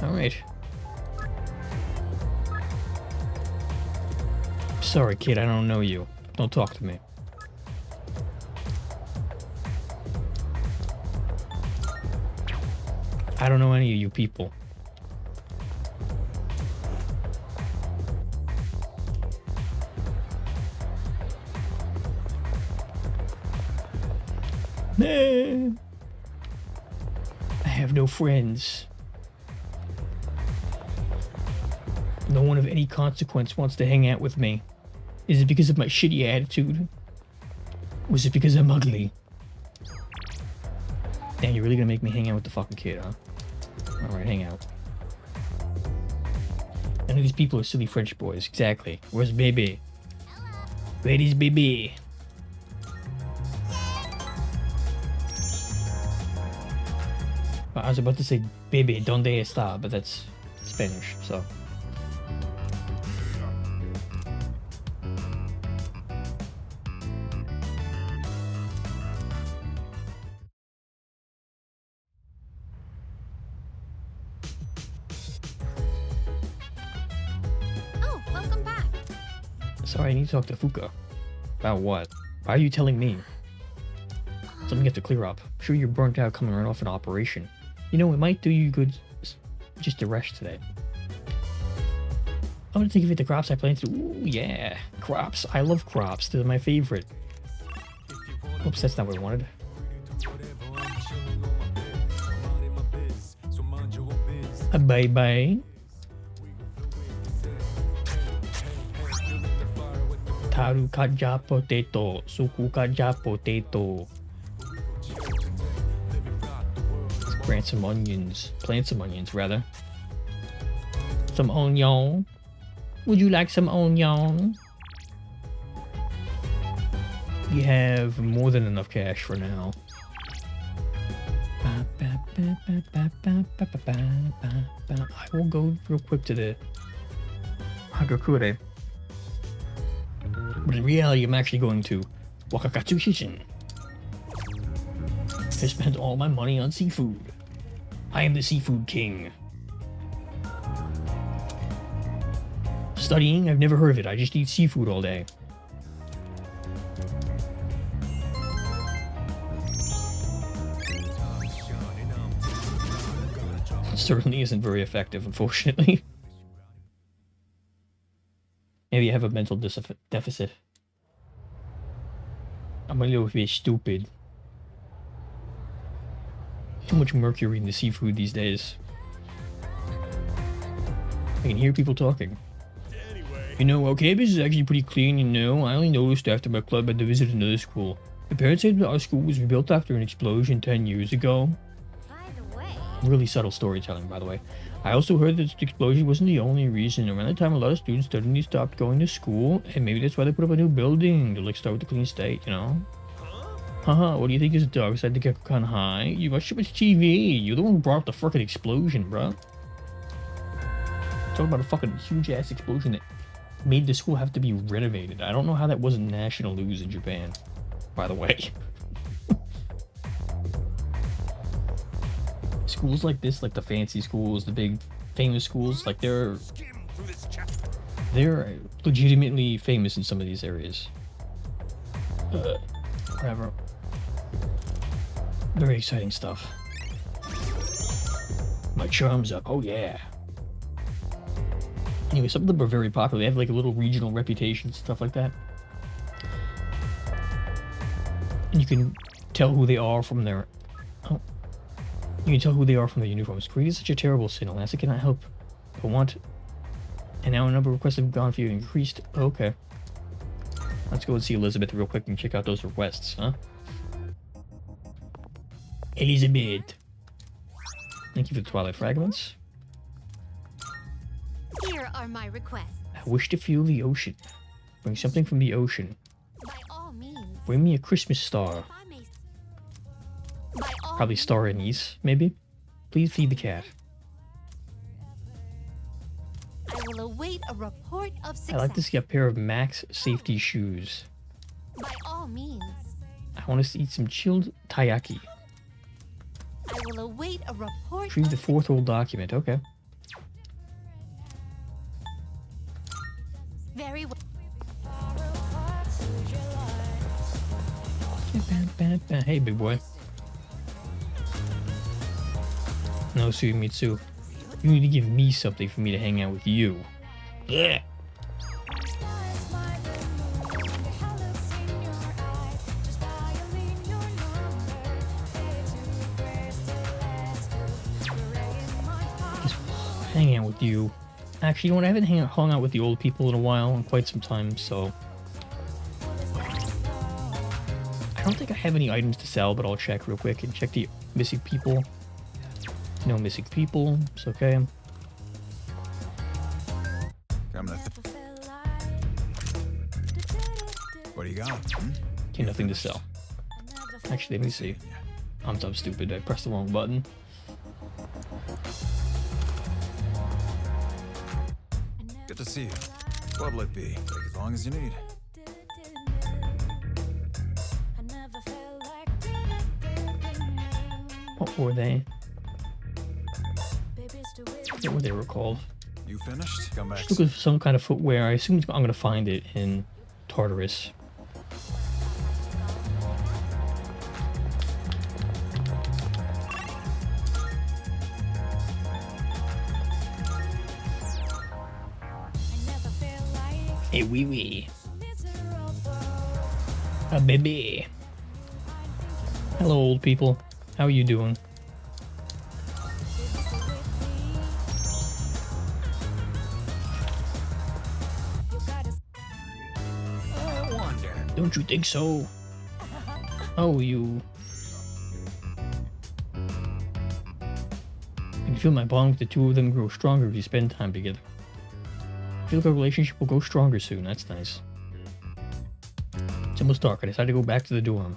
Alright. Sorry, kid, I don't know you. Don't talk to me. I don't know any of you people. Nah. I have no friends. No one of any consequence wants to hang out with me. Is it because of my shitty attitude? Or is it because I'm ugly? Damn, you're really gonna make me hang out with the fucking kid, huh? Alright, hang out. None of these people are silly French boys. Exactly. Where's Baby? Where's Baby? I was about to say Baby, donde está, but that's Spanish, so. Sorry, I need to talk to Fuka. About what? Why are you telling me? Something you have to clear up. I'm sure you're burnt out coming right off an operation. You know, it might do you good just to rest today. I'm gonna take a look at the crops I planted. Ooh, yeah. Crops. I love crops. They're my favorite. Oops, that's not what I wanted. Bye-bye. Taru kaja potato, suku kaja potato. Let's plant some onions. Plant some onions, rather. Some onion. Would you like some onion? We have more than enough cash for now. I will go real quick to the Hagakure. But in reality, I'm actually going to Wakakatsu Kitchen. I spent all my money on seafood. I am the seafood king. Studying? I've never heard of it. I just eat seafood all day. It certainly isn't very effective, unfortunately. Maybe I have a mental deficit. I'm a little bit stupid. Too much mercury in the seafood these days. I can hear people talking. You know, our campus is actually pretty clean, you know. I only noticed after my club had to visit another school. The parents said that our school was rebuilt after an explosion 10 years ago. Really subtle storytelling, by the way. I also heard that the explosion wasn't the only reason. Around the time, a lot of students suddenly stopped going to school, and maybe that's why they put up a new building to, like, start with a clean state, you know? Haha, what do you think is a dark side to Gekkokan High? You watch too much TV. You're the one who brought up the fucking explosion, bro. Talk about a fucking huge-ass explosion that made the school have to be renovated. I don't know how that wasn't national news in Japan, by the way. Schools like this, like the fancy schools, the big famous schools, like they're legitimately famous in some of these areas. Whatever. Very exciting stuff. My charm's up. Oh yeah. Anyway, some of them are very popular. They have like a little regional reputation, stuff like that. And you can tell who they are from their... Oh. You can tell who they are from their uniforms. Greed is such a terrible sin. Alas, I cannot help but want... And now a number of requests have gone for you increased. Okay. Let's go and see Elizabeth real quick and check out those requests, huh? Elizabeth. Thank you for the Twilight Fragments. Here are my requests. I wish to feel the ocean. Bring something from the ocean. By all means. Bring me a Christmas star. Probably star anise, maybe? Please feed the cat. I will await a report of success. I'd like to see a pair of max safety shoes. By all means. I want to eat some chilled taiyaki. I will await a report. Retrieve the fourth old document. Okay. very well. Hey, big boy. No, Sumitsu. You need to give me something for me to hang out with you. Yeah. Just hang out with you. Actually, you know what? I haven't hung out with the old people in a while, in quite some time, so... I don't think I have any items to sell, but I'll check real quick and check the missing people. No missing people. It's okay. What do you got? Okay, nothing to sell. Actually, let me see. I'm so stupid. I pressed the wrong button. Good to see you. What'll it be? Take as long as you need. What were they? I forget what they were called. You finished? Come back. Just looking for some kind of footwear. I assume I'm gonna find it in Tartarus. Hey, wee wee. A baby. Hello, old people. How are you doing? I wonder. Don't you think so? Oh, you. I can feel my bond with the two of them grow stronger as you spend time together. I feel like our relationship will grow stronger soon. That's nice. It's almost dark. I decided to go back to the dorm.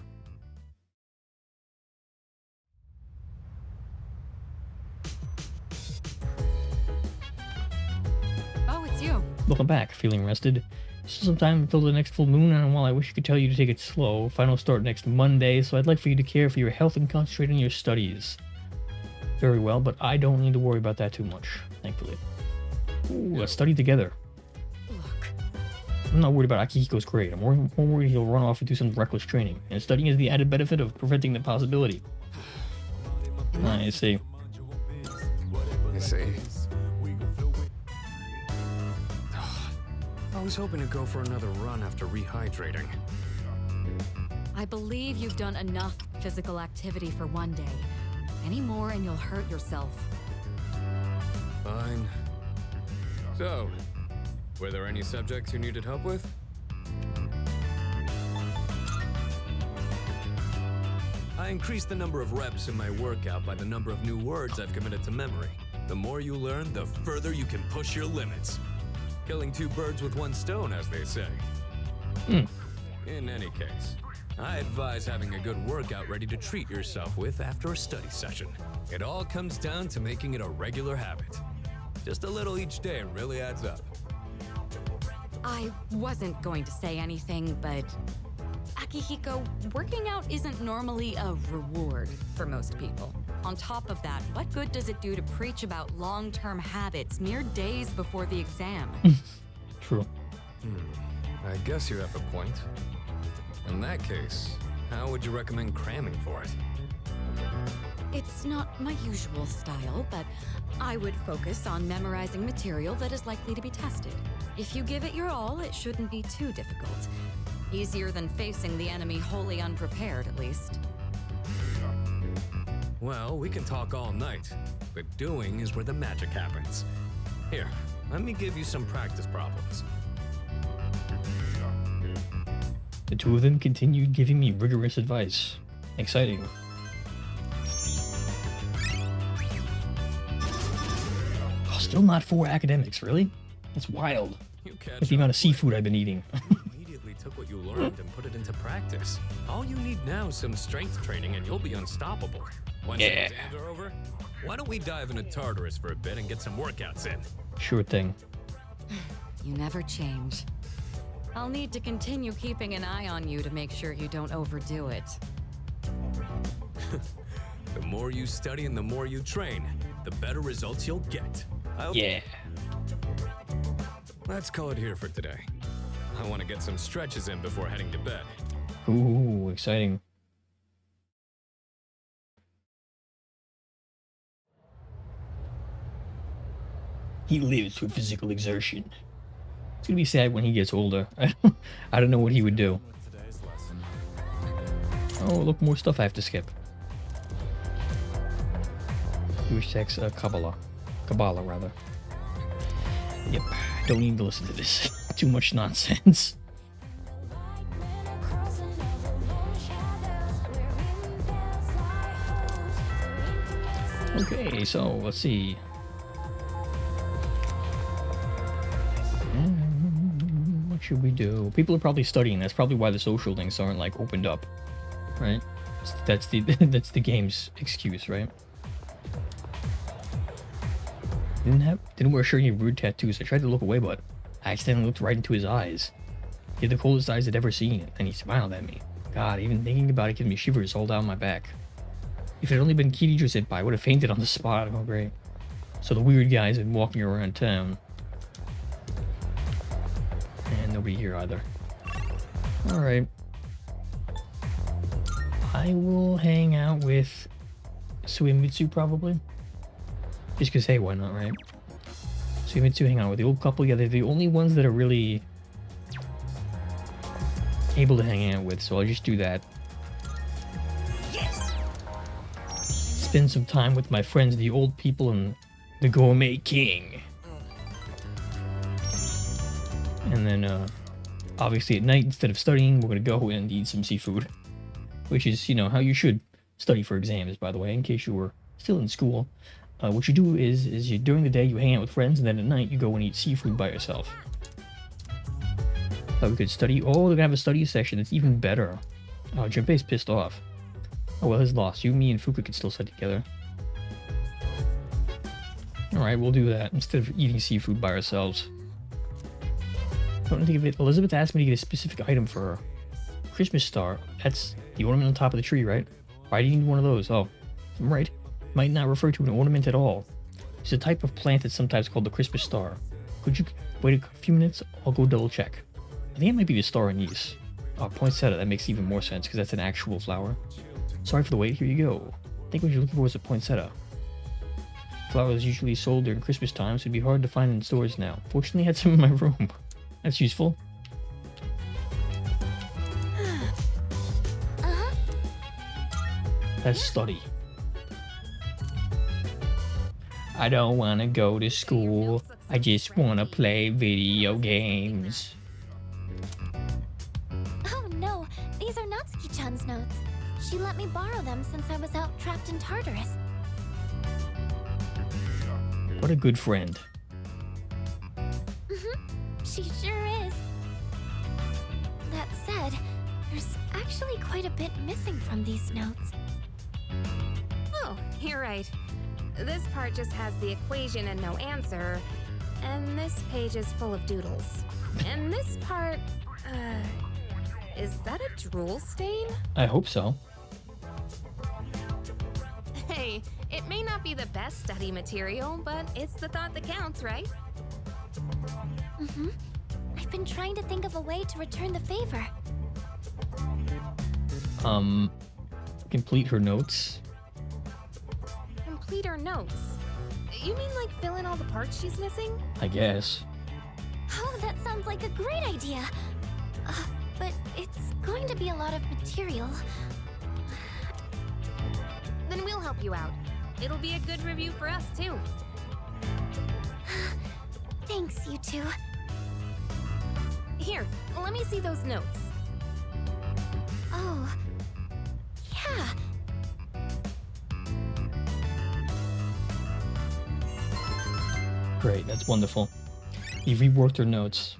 Oh, it's you. Welcome back. Feeling rested? Still some time until the next full moon, and while I wish I could tell you to take it slow, final start next Monday, so I'd like for you to care for your health and concentrate on your studies. Very well, but I don't need to worry about that too much, thankfully. Ooh, let's study together. Look, I'm not worried about Akihiko's grade. I'm more worried he'll run off and do some reckless training, and studying has the added benefit of preventing the possibility. I see. I see. I was hoping to go for another run after rehydrating. I believe you've done enough physical activity for one day. Any more and you'll hurt yourself. Fine. So, were there any subjects you needed help with? I increased the number of reps in my workout by the number of new words I've committed to memory. The more you learn, the further you can push your limits. Killing two birds with one stone, as they say. In any case, I advise having a good workout ready to treat yourself with after a study session. It all comes down to making it a regular habit. Just a little each day really adds up. I wasn't going to say anything, but Akihiko, working out isn't normally a reward for most people. On top of that, what good does it do to preach about long-term habits mere days before the exam? True. I guess you have a point. In that case, how would you recommend cramming for it? It's not my usual style, but I would focus on memorizing material that is likely to be tested. If you give it your all, it shouldn't be too difficult. Easier than facing the enemy wholly unprepared, at least. Well, we can talk all night, but doing is where the magic happens. Here, let me give you some practice problems. The two of them continued giving me rigorous advice. Exciting. Oh, still not 4 academics, really? That's wild. You catch With the amount of up seafood I've been eating. immediately took what you learned and put it into practice. All you need now is some strength training and you'll be unstoppable. Once Yeah. the exams are over, why don't we dive into Tartarus for a bit and get some workouts in? Sure thing. You never change. I'll need to continue keeping an eye on you to make sure you don't overdo it. The more you study and the more you train, the better results you'll get. Yeah. Let's call it here for today. I want to get some stretches in before heading to bed. Ooh, exciting. He lives for physical exertion. It's gonna be sad when he gets older. I don't know what he would do. Today's lesson. Oh, look, more stuff I have to skip. Jewish text, Kabbalah, rather. Yep, don't need to listen to this. Too much nonsense. Okay, so let's see. What should we do? People are probably studying. That's probably why the social links aren't like opened up, right? That's the that's the game's excuse, right? Didn't wear shirty rude tattoos. I tried to look away, but I accidentally looked right into his eyes. He had the coldest eyes I'd ever seen, and he smiled at me. God, even thinking about it gives me shivers all down my back. If it had only been Kirito Senpai, I would have fainted on the spot. Oh, great. So the weird guys have been walking around town. And nobody here either. Alright. I will hang out with Suimitsu, probably. Just because, hey, why not, right? Suimitsu, hang out with the old couple. Yeah, they're the only ones that are really able to hang out with, so I'll just do that. Spend some time with my friends, the old people, and the Gourmet King. And then, obviously at night, instead of studying, we're gonna go and eat some seafood. Which is, you know, how you should study for exams, by the way, in case you were still in school. What you do is you, during the day, you hang out with friends, and then at night, you go and eat seafood by yourself. Thought we could study. Oh, they're gonna have a study session. It's even better. Oh, Junpei's pissed off. Oh, well, his loss. You, me, and Fuka could still study together. Alright, we'll do that instead of eating seafood by ourselves. Don't think of it. Elizabeth asked me to get a specific item for her. Christmas star. That's the ornament on top of the tree, right? Why do you need one of those? Oh, I'm right. Might not refer to an ornament at all. It's a type of plant that's sometimes called the Christmas star. Could you wait a few minutes? I'll go double check. I think it might be the star anise. Oh, poinsettia. That makes even more sense because that's an actual flower. Sorry for the wait, here you go. I think what you're looking for is a poinsettia. Flowers usually sold during Christmas time, so it'd be hard to find in stores now. Fortunately, I had some in my room. That's useful. That's study. I don't want to go to school. I just want to play video games. Oh no, these are Natsuki-chan's notes. She let me borrow them since I was out trapped in Tartarus. What a good friend. She sure is. That said, there's actually quite a bit missing from these notes. Oh, you're right. This part just has the equation and no answer, and this page is full of doodles. And this part, is that a drool stain? I hope so. Hey, it may not be the best study material, but it's the thought that counts, right? I've been trying to think of a way to return the favor. Complete her notes. Complete her notes. You mean like fill in all the parts she's missing? I guess. Oh, that sounds like a great idea. But it's going to be a lot of material. Then we'll help you out. It'll be a good review for us, too. Thanks, you two. Here, let me see those notes. Oh, yeah. Great, that's wonderful. You've reworked her notes.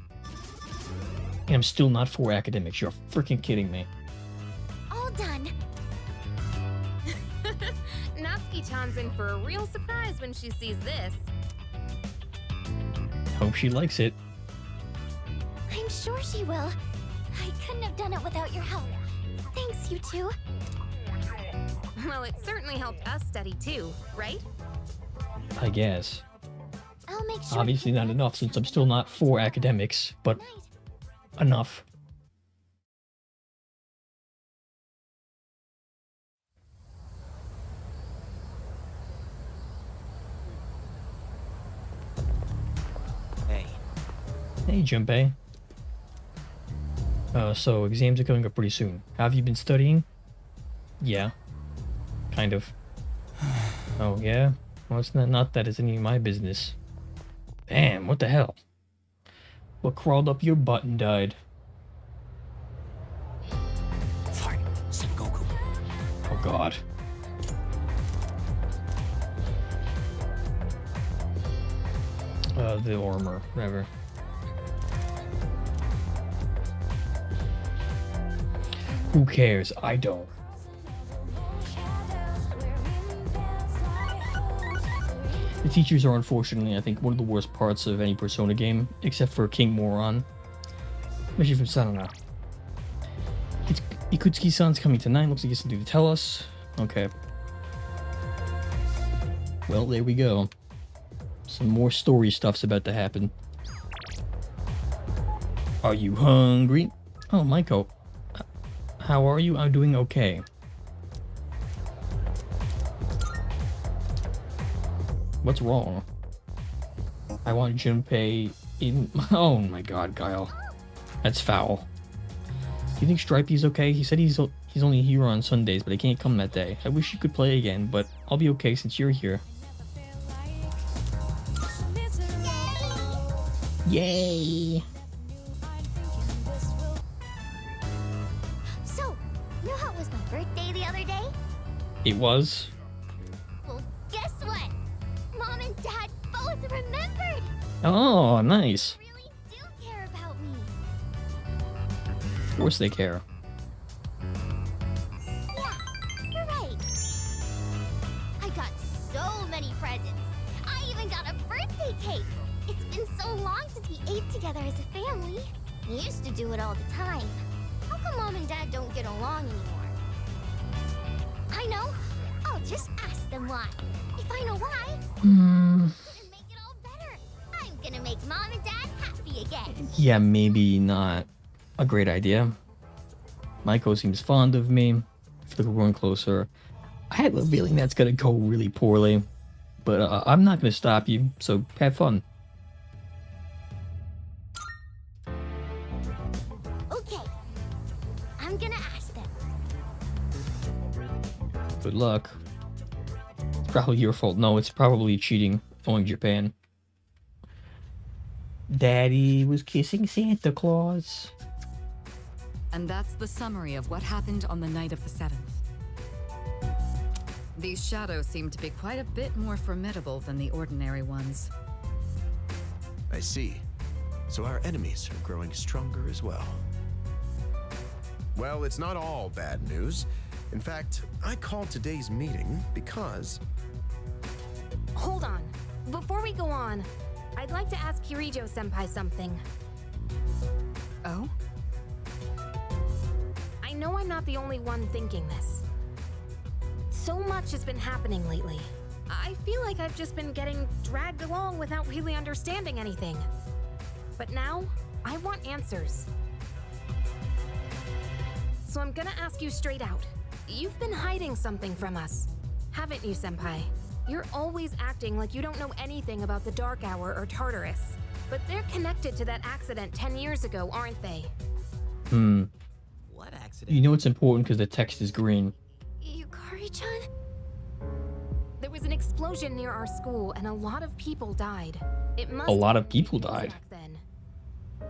And I'm still not for academics. You're freaking kidding me. All done. Natsuki-chan's in for a real surprise when she sees this. Hope she likes it. I'm sure she will. I couldn't have done it without your help. Thanks, you two. Well, it certainly helped us study too, right? I guess. I'll make sure. Obviously not enough since I'm still not for academics, but Night. enough. Hey. Hey, Junpei. So exams are coming up pretty soon. Have you been studying? Yeah. Kind of. Oh, yeah? Well, it's not that it's any of my business. Damn, what the hell? What crawled up your butt and died? Fight, Sengoku. Oh, God. The armor, whatever. Who cares? I don't. The teachers are unfortunately, I think, one of the worst parts of any Persona game, except for King Moron. Especially from Sanana. It's Ikutsuki-san's coming tonight. Looks like he's something to tell us. Okay. Well, there we go. Some more story stuff's about to happen. Are you hungry? Oh, Maiko. How are you? I'm doing okay. What's wrong? I want Junpei in... Oh my god, Kyle. That's foul. Do you think Stripey's okay? He said he's only here on Sundays, but I can't come that day. I wish you could play again, but I'll be okay since you're here. Yay! So, you know how it was my birthday the other day? It was? Well, guess what? Mom and Dad both remembered! Oh, nice. They really do care about me. Of course they care. Yeah, you're right. I got so many presents. I even got a birthday cake. It's been so long since we ate together as a family. We used to do it all the time. How come Mom and Dad don't get along anymore? I know. I'll just ask them why. If I know why, Hmm. it'll make it all better. I'm gonna make Mom and Dad happy again. Yeah, maybe not a great idea. Maiko seems fond of me. I feel like we're growing closer. I have a feeling that's gonna go really poorly. But I'm not gonna stop you, so have fun. Okay. I'm gonna ask them. Good luck. It's probably your fault. No, it's probably cheating, owing Japan. Daddy was kissing Santa Claus. And that's the summary of what happened on the night of the 7th. These shadows seem to be quite a bit more formidable than the ordinary ones. I see. So our enemies are growing stronger as well. Well, it's not all bad news. In fact, I called today's meeting because... Hold on. Before we go on, I'd like to ask Kirijo-senpai something. Oh? I know I'm not the only one thinking this. So much has been happening lately. I feel like I've just been getting dragged along without really understanding anything. But now, I want answers. So I'm gonna ask you straight out. You've been hiding something from us, haven't you, Senpai? You're always acting like you don't know anything about the Dark Hour or Tartarus. But they're connected to that accident 10 years ago, aren't they? What accident? You know it's important because the text is green. Yukari-chan? There was an explosion near our school and a lot of people died. It must A lot of have been people back died. then.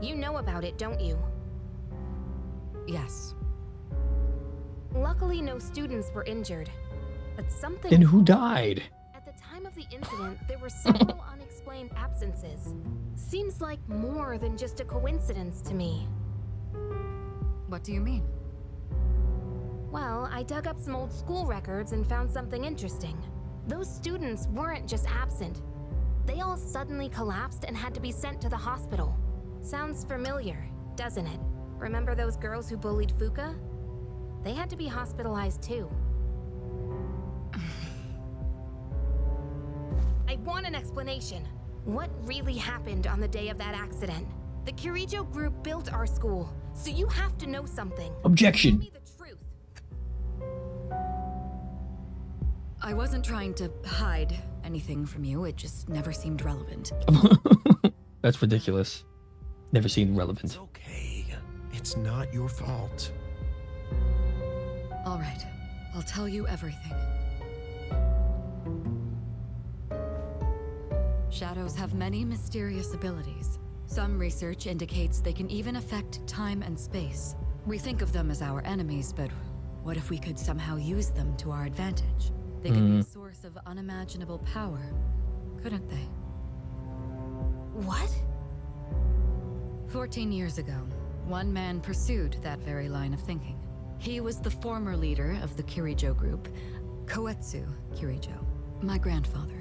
You know about it, don't you? Yes. Luckily, no students were injured. But something... Then who died? At the time of the incident, there were several unexplained absences. Seems like more than just a coincidence to me. What do you mean? Well, I dug up some old school records and found something interesting. Those students weren't just absent. They all suddenly collapsed and had to be sent to the hospital. Sounds familiar, doesn't it? Remember those girls who bullied Fuka? They had to be hospitalized too. I want an explanation. What really happened on the day of that accident? The Kirijo group built our school, so you have to know something. Tell Objection. me the truth. I wasn't trying to hide anything from you, it just never seemed relevant. That's ridiculous. Never seemed relevant. It's okay. It's not your fault. All right, I'll tell you everything. Shadows have many mysterious abilities. Some research indicates they can even affect time and space. We think of them as our enemies, but what if we could somehow use them to our advantage? They could be a source of unimaginable power, couldn't they? What? 14 years ago, one man pursued that very line of thinking. He was the former leader of the Kirijo group, Koetsu Kirijo, my grandfather.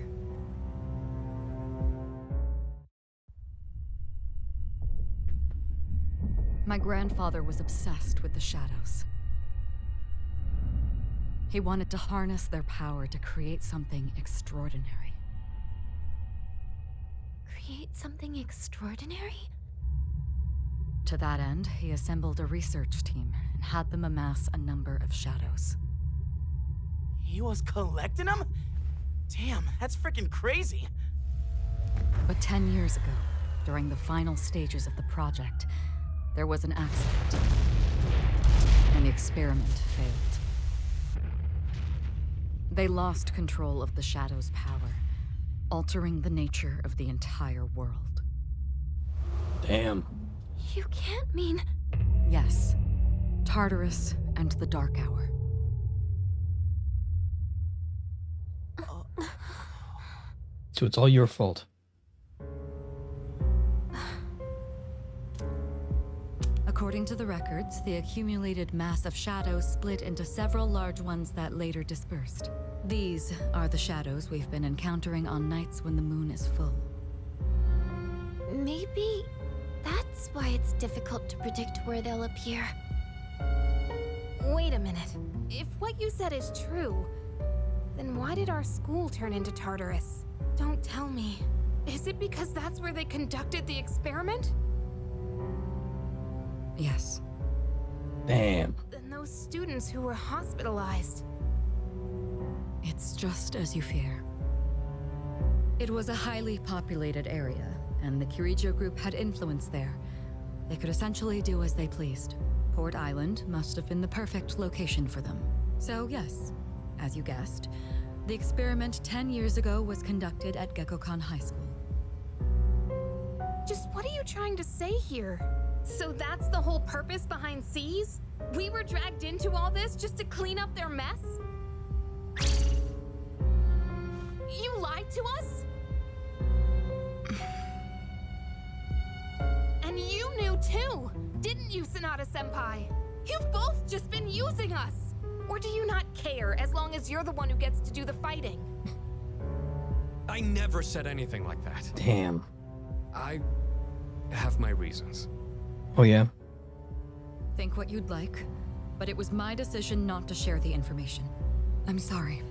My grandfather was obsessed with the shadows. He wanted to harness their power to create something extraordinary. Create something extraordinary? To that end, he assembled a research team and had them amass a number of shadows. He was collecting them? Damn, that's freaking crazy. But 10 years ago, during the final stages of the project, there was an accident, and the experiment failed. They lost control of the Shadow's power, altering the nature of the entire world. Damn. You can't mean... Yes, Tartarus and the Dark Hour. So it's all your fault. According to the records, the accumulated mass of shadows split into several large ones that later dispersed. These are the shadows we've been encountering on nights when the moon is full. Maybe that's why it's difficult to predict where they'll appear. Wait a minute. If what you said is true, then why did our school turn into Tartarus? Don't tell me. Is it because that's where they conducted the experiment? Yes. Damn. Then those students who were hospitalized. It's just as you fear. It was a highly populated area, and the Kirijo group had influence there. They could essentially do as they pleased. Port Island must have been the perfect location for them. So yes, as you guessed, the experiment 10 years ago was conducted at Gekkokan High School. Just what are you trying to say here? So that's the whole purpose behind C's? We were dragged into all this just to clean up their mess? You lied to us? And you knew too, didn't you, Sanada-senpai? You've both just been using us! Or do you not care as long as you're the one who gets to do the fighting? I never said anything like that. Damn. I have my reasons. Oh yeah? Think what you'd like, but it was my decision not to share the information. I'm sorry.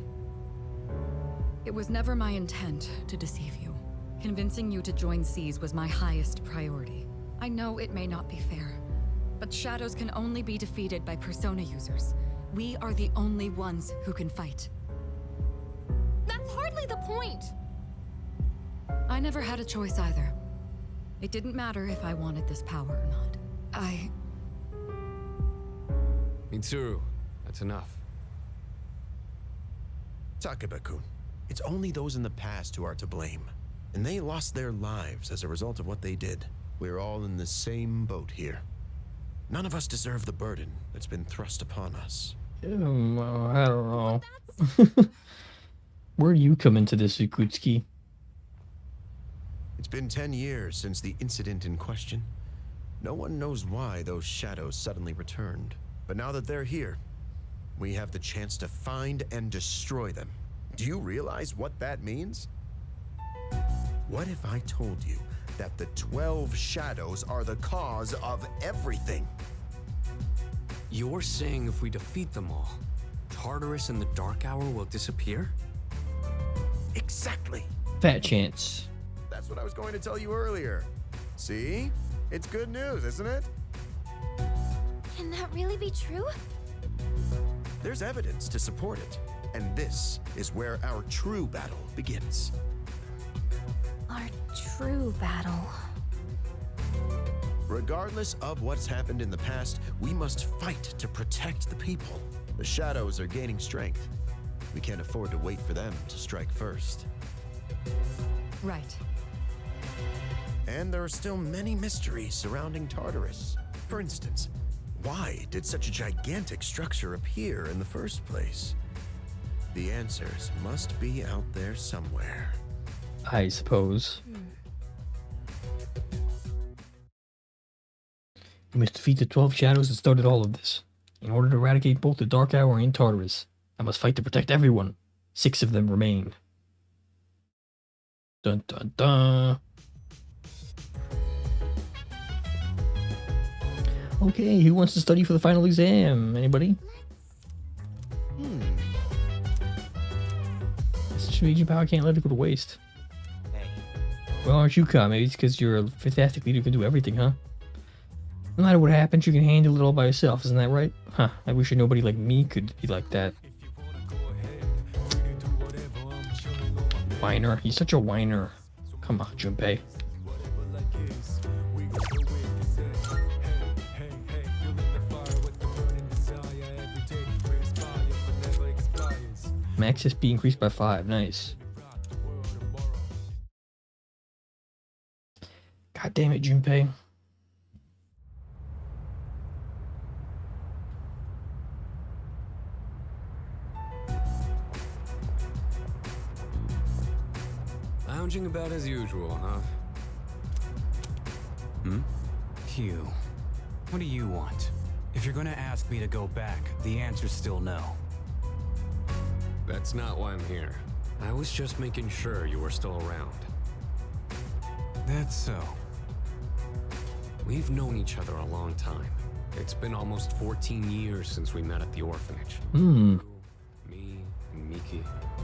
It was never my intent to deceive you. Convincing you to join C's was my highest priority. I know it may not be fair, but shadows can only be defeated by persona users. We are the only ones who can fight. That's hardly the point! I never had a choice either. It didn't matter if I wanted this power or not. Mitsuru, that's enough. Takeba-kun, it's only those in the past who are to blame. And they lost their lives as a result of what they did. We're all in the same boat here. None of us deserve the burden that's been thrust upon us. I don't know. Where do you come into this, Ukutsuki? It's been 10 years since the incident in question. No one knows why those shadows suddenly returned. But now that they're here, we have the chance to find and destroy them. Do you realize what that means? What if I told you that the 12 shadows are the cause of everything? You're saying if we defeat them all, Tartarus and the Dark Hour will disappear? Exactly. Fat chance. That's what I was going to tell you earlier. See? It's good news, isn't it? Can that really be true? There's evidence to support it. And this is where our true battle begins. Our true battle. Regardless of what's happened in the past, we must fight to protect the people. The shadows are gaining strength. We can't afford to wait for them to strike first. Right. And there are still many mysteries surrounding Tartarus. For instance, why did such a gigantic structure appear in the first place? The answers must be out there somewhere. I suppose. We must defeat the 12 shadows that started all of this. In order to eradicate both the Dark Hour and Tartarus, I must fight to protect everyone. 6 of them remain. Dun dun dun. Okay, who wants to study for the final exam? Anybody? Such amazing power, can't let it go to waste. Hey, Well, aren't you calm? Maybe it's because you're a fantastic leader who can do everything, huh? No matter what happens, you can handle it all by yourself, isn't that right? Huh, I wish nobody like me could be like that. Whiner. He's such a whiner. Come on, Junpei. Max SP increased by 5. Nice. God damn it, Junpei. Lounging about as usual, huh? Hugh, what do you want? If you're gonna ask me to go back, the answer's still no. That's not why I'm here. I was just making sure you were still around. That's so. We've known each other a long time. It's been almost 14 years since we met at the orphanage. Hmm. Me and Miki.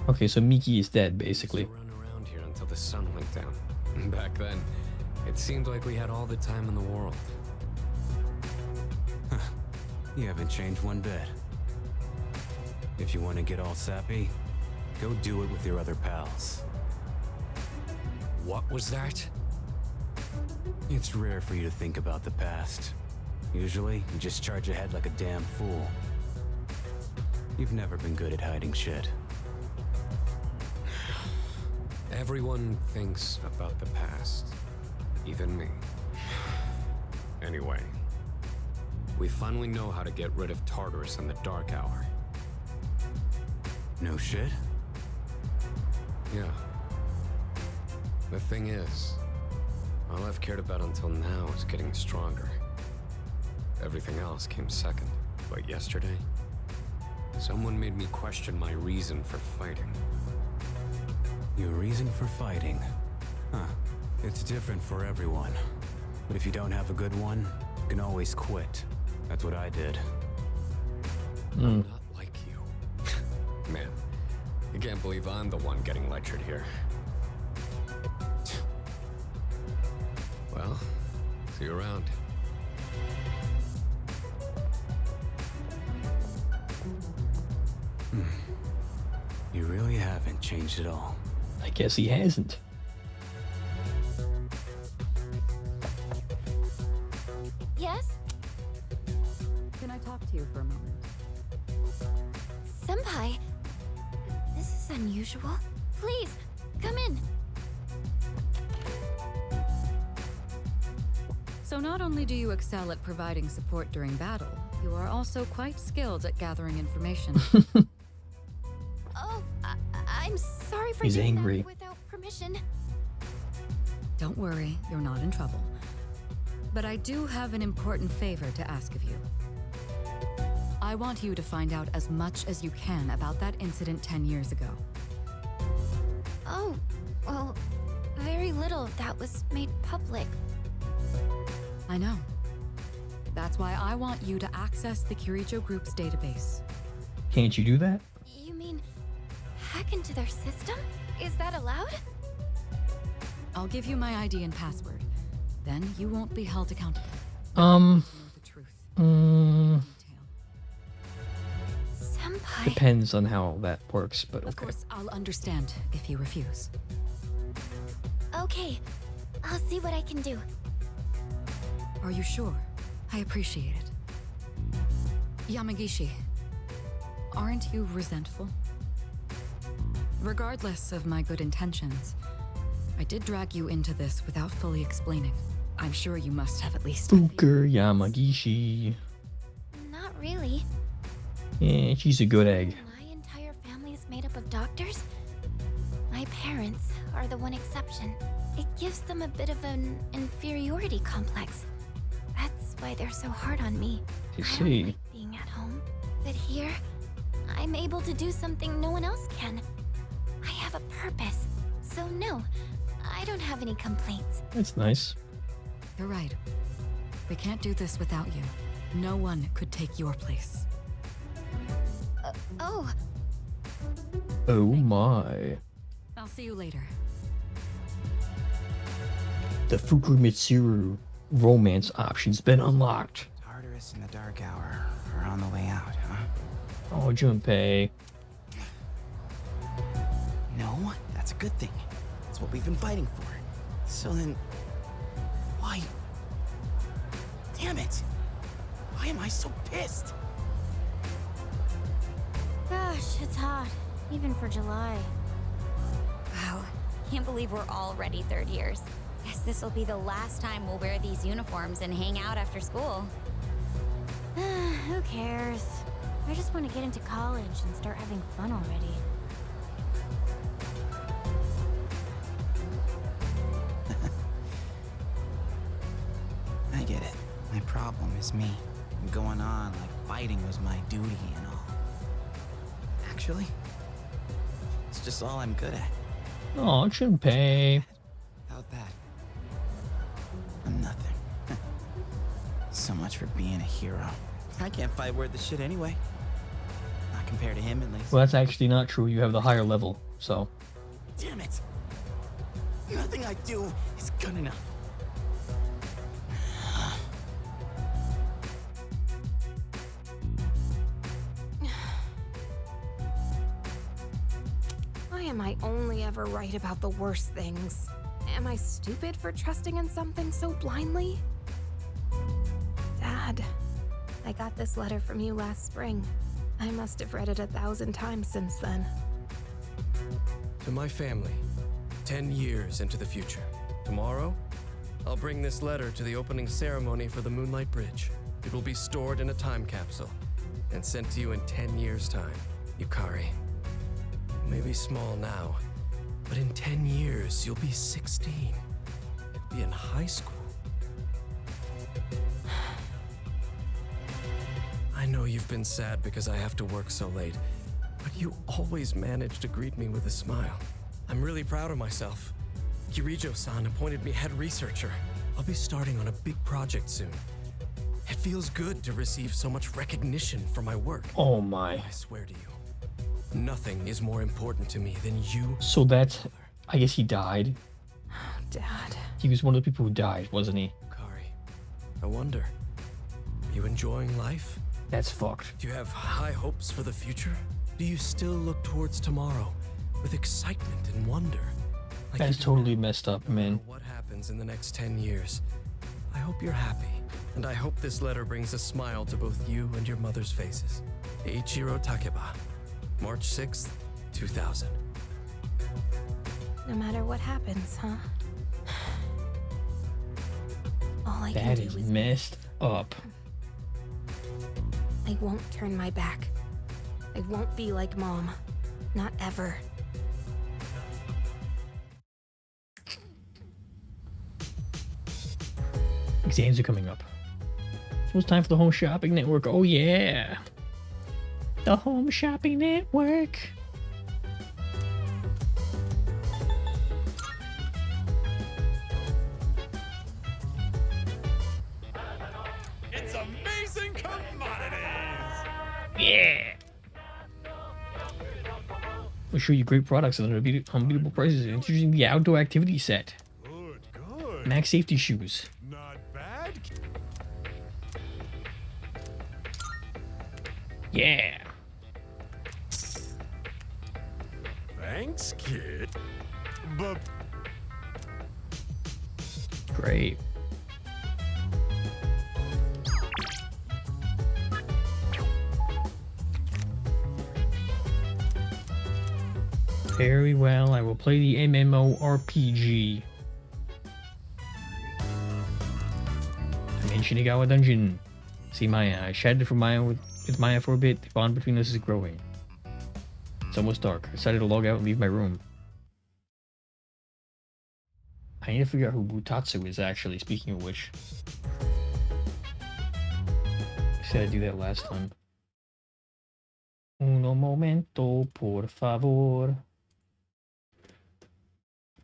Okay, so Miki is dead, basically. We used to run around here until the sun went down. Back then, it seemed like we had all the time in the world. You haven't changed one bit. If you want to get all sappy, go do it with your other pals. What was that? It's rare for you to think about the past. Usually, you just charge ahead like a damn fool. You've never been good at hiding shit. Everyone thinks about the past. Even me. Anyway, we finally know how to get rid of Tartarus and the Dark Hour. No shit? Yeah. The thing is, all I've cared about until now is getting stronger. Everything else came second. But yesterday, someone made me question my reason for fighting. Your reason for fighting? Huh. It's different for everyone. But if you don't have a good one, you can always quit. That's what I did. I'm not like you. Man, I can't believe I'm the one getting lectured here. Well, see you around. You really haven't changed at all. I guess he hasn't. Yes? Can I talk to you for a moment? Senpai, this is unusual. Please, come in. So not only do you excel at providing support during battle, you are also quite skilled at gathering information. Oh, I'm sorry for He's doing angry. that without permission. Don't worry, you're not in trouble. But I do have an important favor to ask of you. I want you to find out as much as you can about that incident 10 years ago. Oh, well, very little of that was made public. I know. That's why I want you to access the Kirijo Group's database. Can't you do that? You mean hack into their system? Is that allowed? I'll give you my ID and password. Then you won't be held accountable. Um, The truth. mm, Senpai. depends on how that works, but Of okay. course, I'll understand if you refuse. Okay, I'll see what I can do. Are you sure? I appreciate it. Yamagishi, aren't you resentful? Regardless of my good intentions, I did drag you into this without fully explaining. I'm sure you must have at least. Fuker Yamagishi. Not really. Yeah, she's a good egg. My entire family is made up of doctors. My parents are the one exception. It gives them a bit of an inferiority complex. That's why they're so hard on me. I I see. don't like being at home. But here, I'm able to do something no one else can. I have a purpose. So no, I don't have any complaints. That's nice. You're right. We can't do this without you. No one could take your place. Oh, Oh my. I'll see you later. The Fuku Mitsuru romance option's been unlocked. Tartarus and the Dark Hour are on the way out, huh? Oh, Junpei. No, that's a good thing. That's what we've been fighting for. So then, why? Damn it! Why am I so pissed? gosh, it's hot. Even for July. Wow, can't believe we're already third years. Guess this will be the last time we'll wear these uniforms and hang out after school. Who cares? I just want to get into college and start having fun already. I get it. My problem is me. I'm going on like fighting was my duty and all. Actually, it's just all I'm good at. Oh, Junpei. Without that, I'm nothing. So much for being a hero. I can't fight worth the shit anyway. Not compared to him, at least. Well, that's actually not true. You have the higher level, so. Damn it! Nothing I do is good enough. Why am I only ever right about the worst things? Am I stupid for trusting in something so blindly? Dad, I got this letter from you last spring. I must have read it 1,000 times since then. To my family, 10 years into the future. Tomorrow, I'll bring this letter to the opening ceremony for the Moonlight Bridge. It will be stored in a time capsule and sent to you in 10 years' time. Yukari, you may be small now, but in 10 years, you'll be 16. You'll be in high school. I know you've been sad because I have to work so late, but you always manage to greet me with a smile. I'm really proud of myself. Kirijo-san appointed me head researcher. I'll be starting on a big project soon. It feels good to receive so much recognition for my work. Oh my. I swear to you, nothing is more important to me than you. So that's. I guess he died. Dad. He was one of the people who died, wasn't he? Kari, I wonder, are you enjoying life? That's fucked. Do you have high hopes for the future? Do you still look towards tomorrow with excitement and wonder? Like That's you do totally now? messed up, No matter man. what happens in the next 10 years, I hope you're happy. And I hope this letter brings a smile to both you and your mother's faces. Eiichiro Takeba, March 6th, 2000. No matter what happens, huh? All I can That do is is messed up. I won't turn my back. I won't be like Mom. Not ever. Exams are coming up. So it's time for the Home Shopping Network. Oh yeah. The Home Shopping Network. It's amazing commodities! Yeah. We'll show you great products at unbeatable prices, introducing the outdoor activity set. Good, good. Max safety shoes. Not bad. Yeah. Thanks, kid. But Great. Very well, I will play the MMORPG. I'm in Shinagawa Dungeon. See Maya. I chatted for Maya with Maya for a bit. The bond between us is growing. It's almost dark. I decided to log out and leave my room. I need to figure out who Butatsu is actually, speaking of which. I said I'd do that last time. Uno momento, por favor.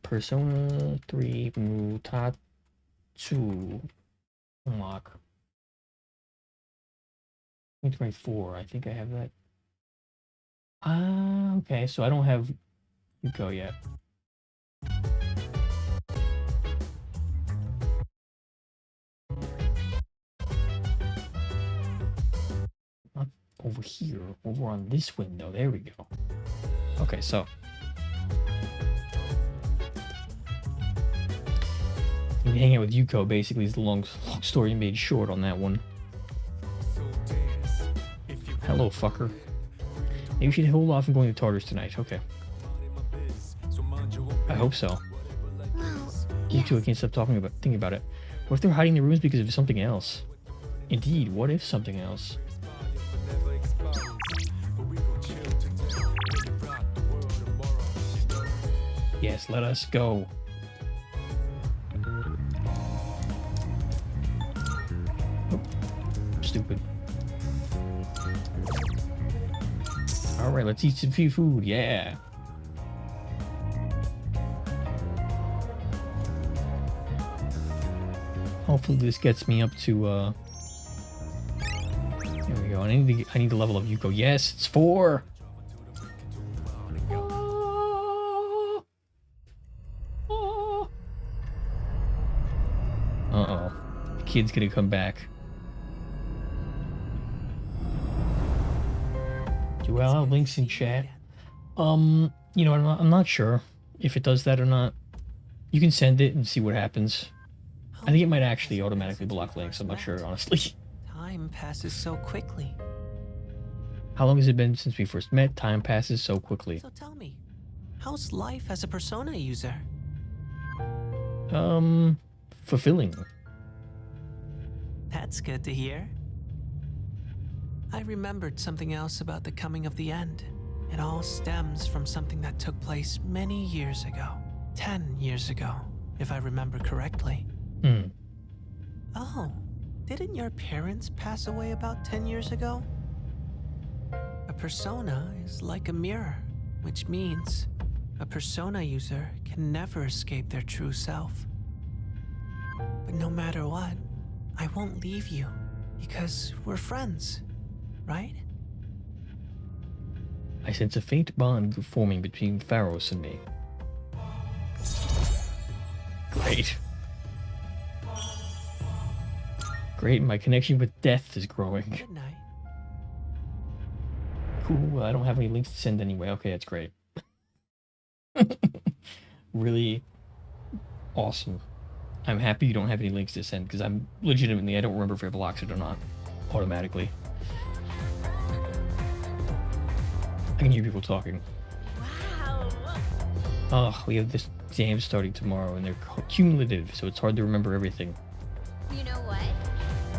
Persona 3 Butatsu. Unlock. 2024, I think I have that. Ah, okay, so I don't have Yuko yet. Not over here, over on this window. There we go. Okay, so. Hanging out with Yuko basically is the long story made short on that one. Hello, fucker. Maybe we should hold off on going to Tartarus tonight. Okay. I hope so. Well, You two, I can't stop thinking about it. What if they're hiding the rooms because of something else? Indeed, what if something else? Yes, let us go. Oh, stupid. Alright, let's eat some food, yeah. Hopefully this gets me up to, there we go. I need to level up Yuko. Yes, it's 4! Uh-oh. The kid's gonna come back. Do I have links in chat? You know, I'm not sure if it does that or not. You can send it and see what happens. I think it might actually automatically block links. I'm not sure, honestly. Time passes so quickly. How long has it been since we first met? Time passes so quickly. So tell me, how's life as a Persona user? Fulfilling. That's good to hear. I remembered something else about the coming of the end. It all stems from something that took place many years ago. 10 years ago, if I remember correctly. Oh, didn't your parents pass away about 10 years ago? A persona is like a mirror, which means a persona user can never escape their true self. But no matter what, I won't leave you, because we're friends, right? I sense a faint bond forming between Pharos and me. Great. Great, my connection with death is growing. Good night. Cool, I don't have any links to send anyway. Okay, that's great. Really awesome. I'm happy you don't have any links to send, because I'm legitimately, I don't remember if it blocks it or not automatically. I can hear people talking. wow. Oh, we have this exam starting tomorrow, and they're cumulative, so it's hard to remember everything. You know what?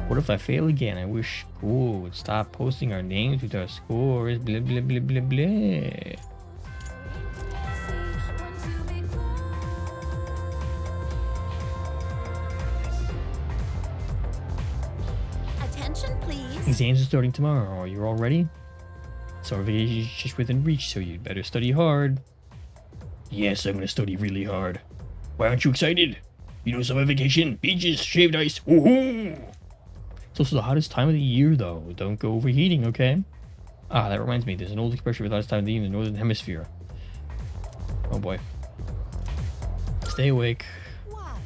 What if I fail again? I wish school would stop posting our names with our scores. Blah, blah, blah, blah, blah. Attention, please. Exams are starting tomorrow. Are you all ready? Summer vacation is just within reach, so you'd better study hard. Yes, I'm gonna study really hard. Why aren't you excited? You know, summer vacation, beaches, shaved ice, woohoo! It's also the hottest time of the year, though. Don't go overheating, okay? Ah, that reminds me, there's an old expression for the hottest time of the year in the Northern Hemisphere. Oh boy. Stay awake. Why?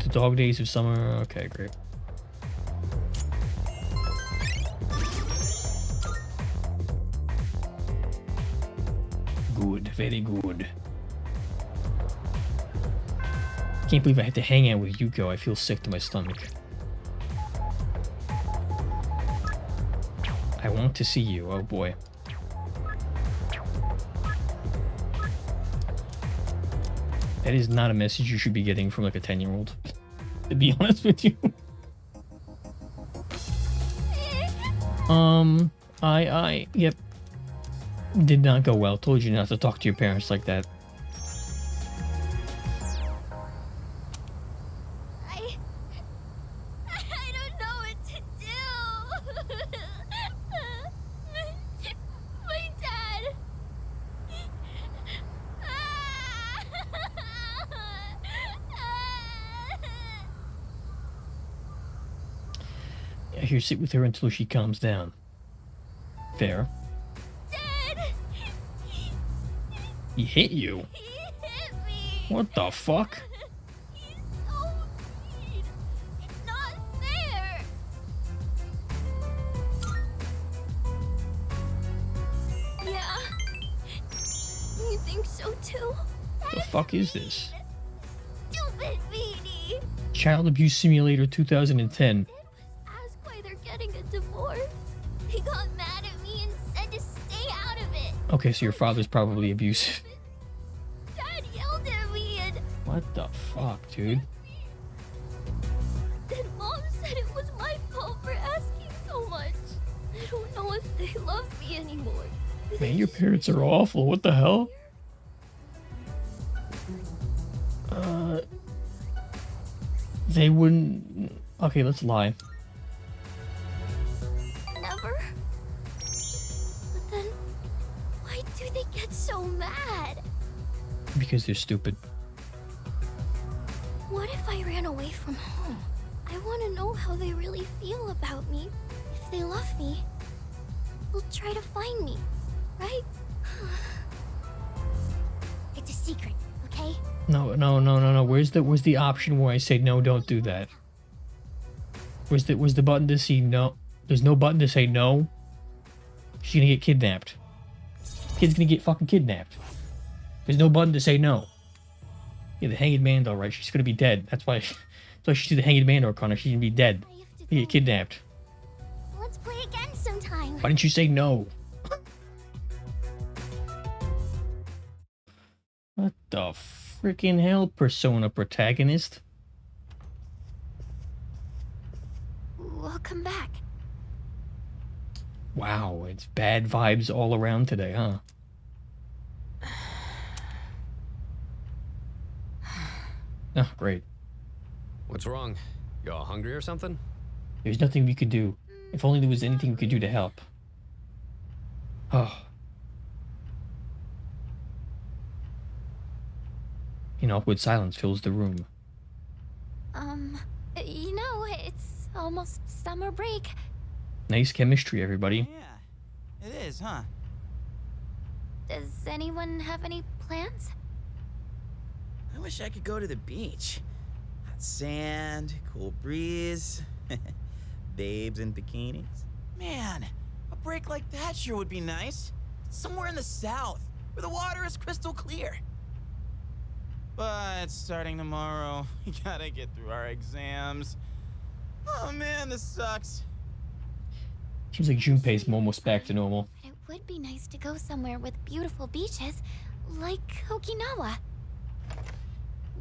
The dog days of summer. Okay, great. Good, very good. Can't believe I had to hang out with Yuko. I feel sick to my stomach. I want to see you. Oh boy. That is not a message you should be getting from like a 10-year-old. To be honest with you. Yep. Did not go well. Told you not to talk to your parents like that. I don't know what to do. My dad. Yeah, here, sit with her until she calms down. Fair. Dad. He hit you? He hit me. What the fuck? He's so mean. It's not fair. Yeah. You think so too? The fuck is this? Stupid Beanie. Child Abuse Simulator 2010. Ask why they're getting a divorce. He got mad at me and said to stay out of it. Okay, so your father's probably abusive. Dad yelled at me and What the fuck, dude? then Mom said it was my fault for asking so much. I don't know if they love me anymore. Man, your parents are awful. What the hell? They wouldn't... Okay, let's lie. Never. But then, why do they get so mad? Because they're stupid. What if I ran away from home? I want to know how they really feel about me. If they love me, they'll try to find me, right? It's a secret, okay? No. Where's the option where I say no, don't do that? Where's the button to see no? There's no button to say no. She's gonna get kidnapped. Kid's gonna get fucking kidnapped. There's no button to say no. Yeah, the hanged man, all right. She's gonna be dead. That's why she sees the hanged man or Connor. She's gonna be dead. I have to You get go. kidnapped. Let's play again sometime. Why didn't you say no? What the freaking hell, Persona protagonist? Welcome back. Wow, it's bad vibes all around today, huh? Oh, great. What's wrong? You all hungry or something? There's nothing we could do. If only there was anything we could do to help. Oh. An awkward silence fills the room. You know, it's almost summer break. Nice chemistry, everybody. Yeah, it is, huh? Does anyone have any plans? I wish I could go to the beach. Hot sand, cool breeze, babes in bikinis. Man, a break like that sure would be nice. Somewhere in the south, where the water is crystal clear. But starting tomorrow, we gotta get through our exams. Oh man, this sucks. Seems like Junpei's almost back to normal. It would be nice to go somewhere with beautiful beaches, like Okinawa.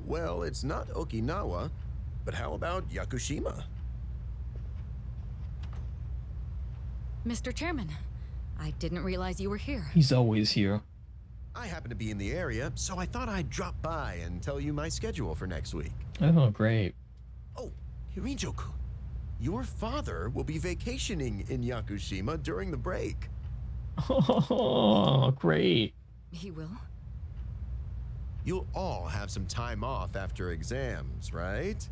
Well, it's not Okinawa, but how about Yakushima? Mr. Chairman, I didn't realize you were here. He's always here. I happen to be in the area, so I thought I'd drop by and tell you my schedule for next week. Oh, great. Oh, Hirinjo-kun, your father will be vacationing in Yakushima during the break. Oh, great. He will? You'll all have some time off after exams, right?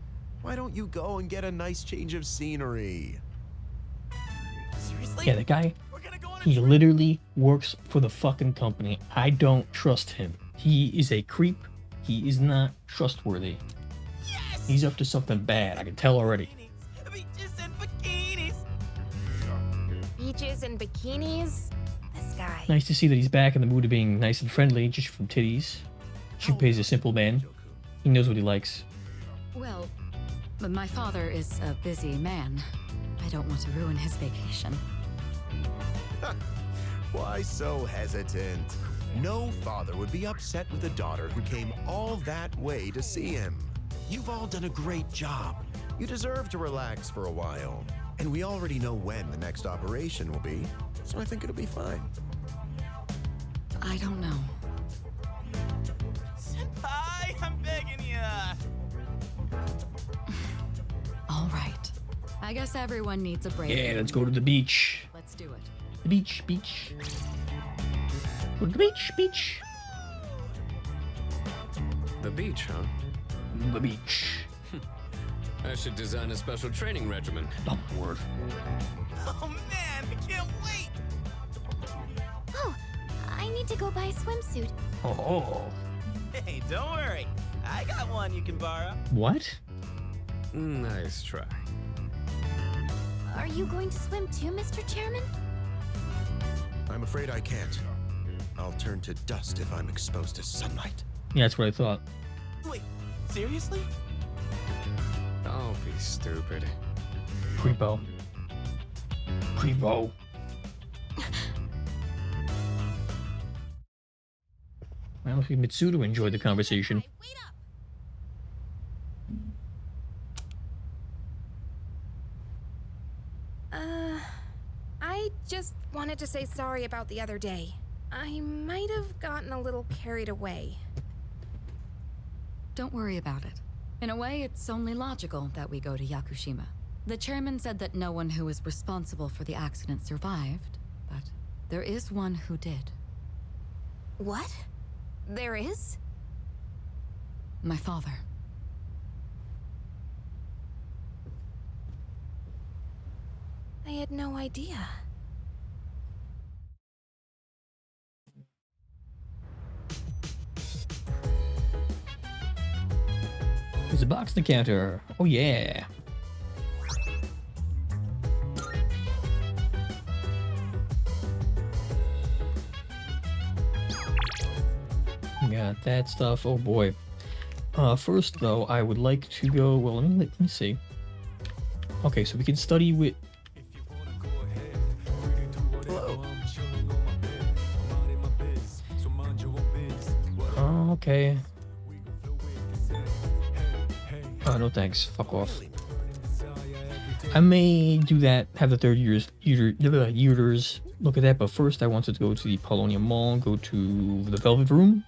Why don't you go and get a nice change of scenery? Seriously? Yeah, the guy, We're gonna go on a he trip? literally works for the fucking company. I don't trust him. He is a creep. He is not trustworthy. Yes! He's up to something bad. I can tell already. Beaches and bikinis. Beaches and bikinis? This guy. Nice to see that he's back in the mood of being nice and friendly, just from titties. Junpei's a simple man. He knows what he likes. Well, but my father is a busy man. I don't want to ruin his vacation. Why so hesitant? No father would be upset with a daughter who came all that way to see him. You've all done a great job. You deserve to relax for a while. And we already know when the next operation will be, so I think it'll be fine. I don't know. Senpai, I'm begging ya. All right. I guess everyone needs a break. Yeah, let's go to the beach. Let's do it. The beach, beach. Go to the beach, beach. The beach, huh? The beach. I should design a special training regimen. Dogwood. Oh man, I can't wait. Oh, I need to go buy a swimsuit. Oh. Hey, don't worry. I got one you can borrow. What? Nice try. Are you going to swim too, Mr. Chairman? I'm afraid I can't. I'll turn to dust if I'm exposed to sunlight. Yeah, that's what I thought. Wait, seriously? Don't be stupid. Creepo. Creepo. Well, if Mitsudo enjoyed the conversation. Wait up. I just wanted to say sorry about the other day. I might have gotten a little carried away. Don't worry about it. In a way, it's only logical that we go to Yakushima. The chairman said that no one who was responsible for the accident survived, but there is one who did. What? There is? My father. I had no idea. There's a box on the counter. Oh yeah. Got that stuff. Oh boy. First though, I would like to go. Well, let me see. Okay, so we can study with. Hello. Oh, okay. Oh, no thanks. Fuck off. I may do that, have the third years look at that, but first I wanted to go to the Paulownia Mall, go to the Velvet Room.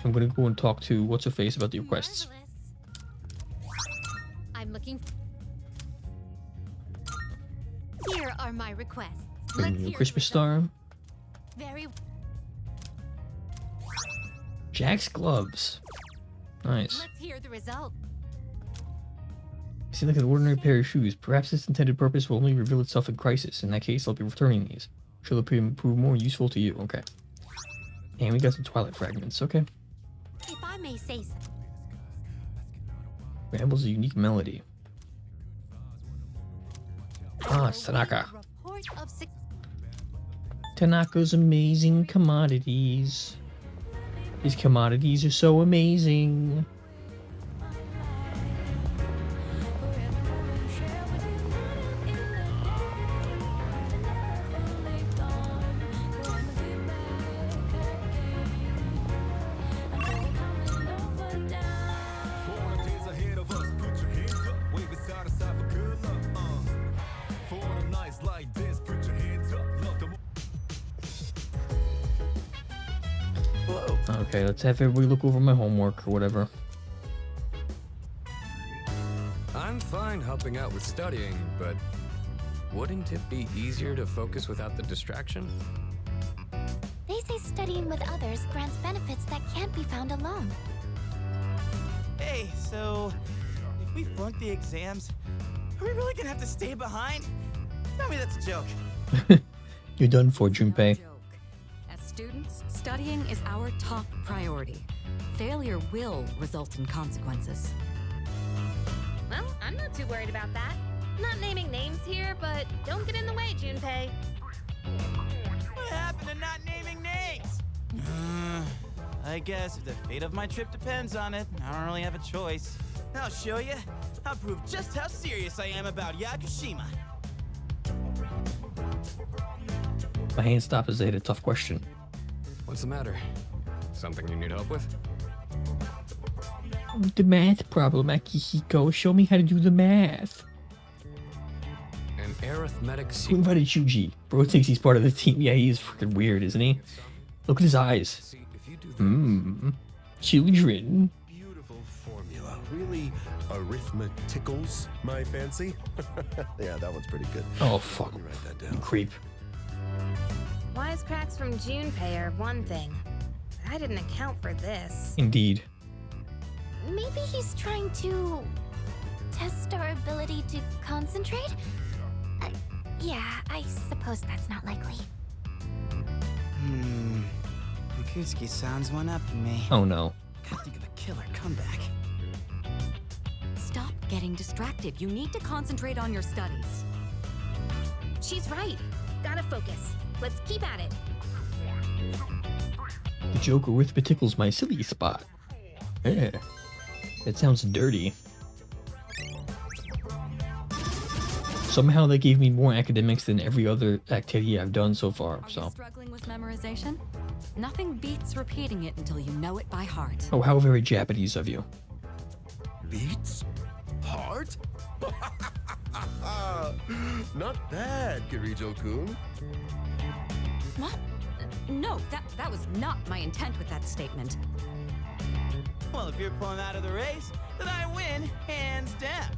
I'm gonna go and talk to What's-Her-Face about the requests. I'm looking. Here are my requests. Bring me a Christmas star. Very. Jack's gloves. Nice. Let's hear the result. They seem like an ordinary pair of shoes. Perhaps its intended purpose will only reveal itself in crisis. In that case, I'll be returning these. Shall they prove more useful to you? Okay. And we got some Twilight fragments. Okay. If I may say so. Rambles a unique melody. Ah, it's Tanaka. Report of Tanaka's amazing commodities. These commodities are so amazing. Okay, let's have everybody look over my homework or whatever. I'm fine helping out with studying, but wouldn't it be easier to focus without the distraction? They say studying with others grants benefits that can't be found alone. Hey, so if we flunk the exams, are we really gonna have to stay behind? Tell me that's a joke. You're done for, Junpei. As students, studying is our top priority. Failure will result in consequences. Well, I'm not too worried about that. Not naming names here, but don't get in the way, Junpei. What happened to not naming names? I guess if the fate of my trip depends on it, I don't really have a choice. I'll show you. I'll prove just how serious I am about Yakushima. My hand stopped as they had a tough question. What's the matter? Something you need help with? The math problem, Akihiko. Show me how to do the math. An arithmetic Who sequence. invited Shuji? Bro thinks he's part of the team. Yeah, he is freaking weird, isn't he? Look at his eyes. See, if you do Children. Beautiful formula. Really arithmeticals my fancy? Yeah, that one's pretty good. Oh, fuck. Let me write that You down. creep. Wisecracks from Junpei are one thing, but I didn't account for this. Indeed. Maybe he's trying to test our ability to concentrate? Yeah, I suppose that's not likely. Mikutsuki sounds one up to me. Oh no. Gotta think of a killer comeback. Stop getting distracted. You need to concentrate on your studies. She's right. Gotta focus. Let's keep at it. The joke arithmetical's my silly spot. Yeah. That sounds dirty. Somehow they gave me more academics than every other activity I've done so far, Are you so. struggling with memorization? Nothing beats repeating it until you know it by heart. Oh, how very Japanese of you. Beats? Heart? Not bad, Kirijo-kun. What? No, that was not my intent with that statement. Well, if you're pulling out of the race, then I win, hands down.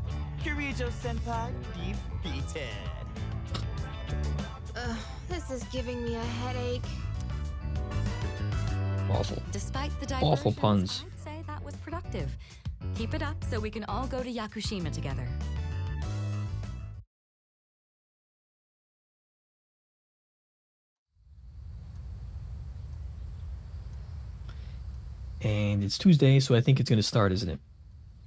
Kirijo-senpai defeated. This is giving me a headache. Awful. Despite the Awful diversions, puns. I'd say that was productive. Keep it up so we can all go to Yakushima together. And it's Tuesday, so I think it's gonna start, isn't it?